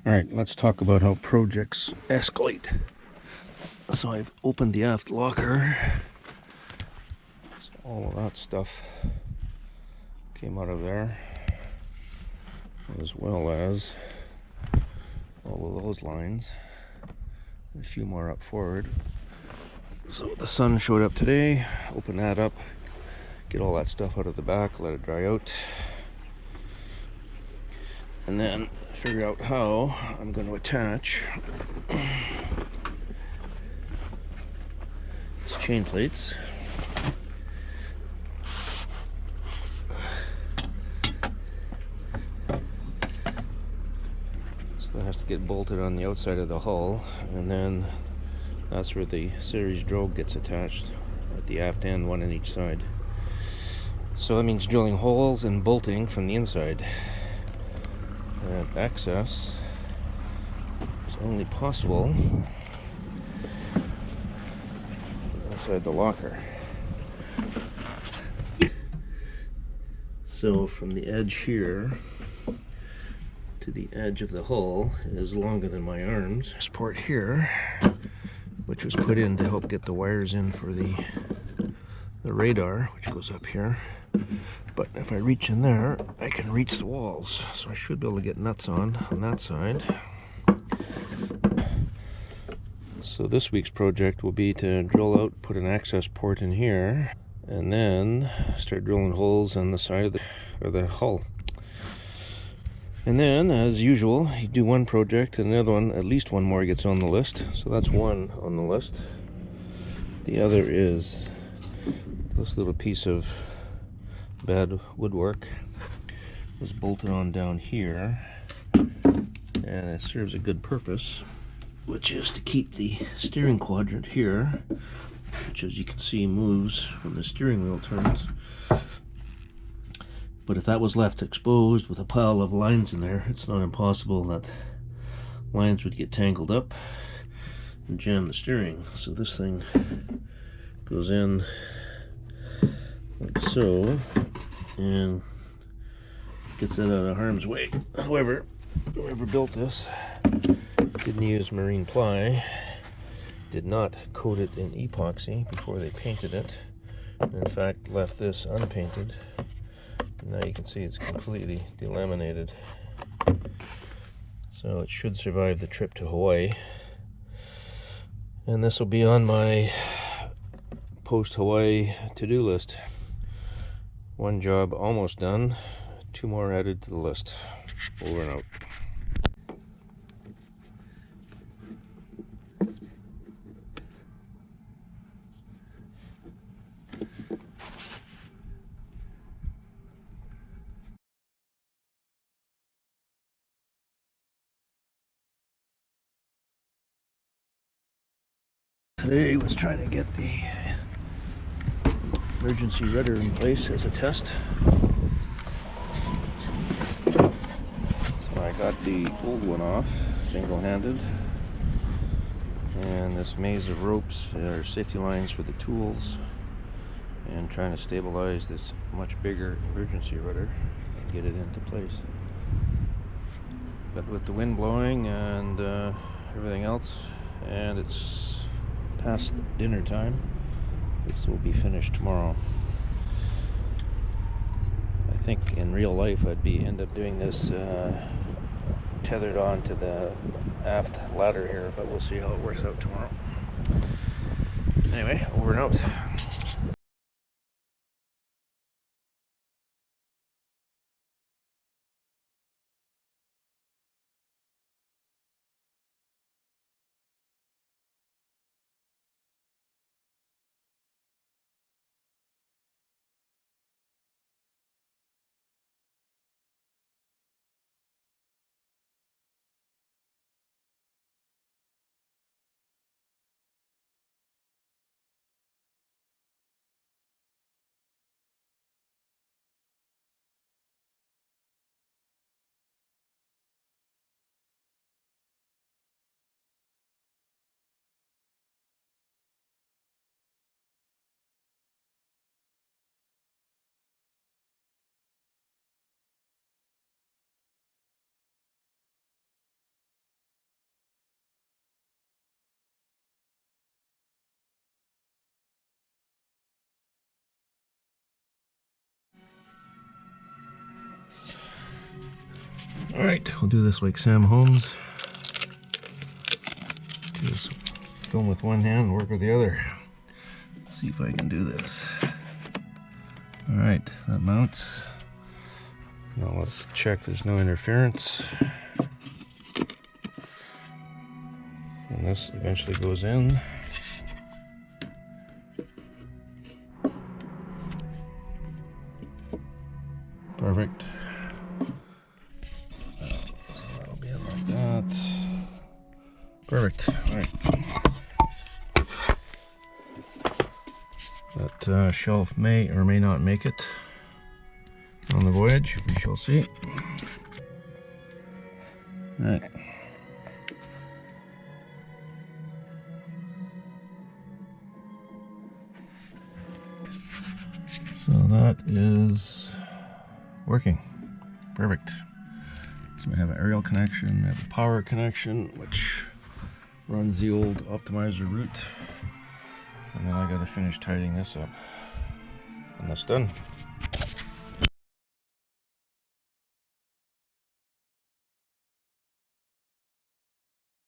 Alright, let's talk about how projects escalate. So I've opened the aft locker. So all of that stuff came out of there, as well as all of those lines, a few more up forward. So the sun showed up today, open that up, get all that stuff out of the back, let it dry out, and then figure out how I'm going to attach these chain plates. So that has to get bolted on the outside of the hull, and then that's where the series drogue gets attached at the aft end, one on each side. So that means drilling holes and bolting from the inside. And access is only possible inside the locker. So from the edge here to the edge of the hull is longer than my arms. This port here, which was put in to help get the wires in for the radar, which goes up here. But if I reach in there, I can reach the walls. So I should be able to get nuts on that side. So this week's project will be to drill out, put an access port in here, and then start drilling holes on the side of the hull. And then, as usual, you do one project and another one, at least one more gets on the list. So that's one on the list. The other is this little piece of bad woodwork was bolted on down here, and it serves a good purpose, which is to keep the steering quadrant here, which, as you can see, moves when the steering wheel turns. But if that was left exposed with a pile of lines in there, it's not impossible that lines would get tangled up and jam the steering. So this thing goes in like so and gets it out of harm's way. However, whoever built this didn't use marine ply, did not coat it in epoxy before they painted it, and in fact left this unpainted. And now you can see it's completely delaminated. So it should survive the trip to Hawaii. And this will be on my post-Hawaii to-do list. One job almost done, two more added to the list. Over and out. Today was trying to get the emergency rudder in place as a test. So I got the old one off, single-handed, and this maze of ropes are safety lines for the tools, and trying to stabilize this much bigger emergency rudder and get it into place. But with the wind blowing and everything else, and it's past dinner time, this will be finished tomorrow. I think in real life I'd end up doing this tethered on to the aft ladder here, but we'll see how it works out tomorrow. Anyway, over and out. All right, we'll do this like Sam Holmes. Just film with one hand and work with the other. Let's see if I can do this. All right, that mounts. Now let's check there's no interference. And this eventually goes in. Perfect. That'll be in like that. Perfect. All right. That shelf may or may not make it on the voyage. We shall see. All right. So that is working. Perfect. So we have an aerial connection, we have a power connection, which runs the old optimizer route. And then I gotta finish tidying this up. And that's done.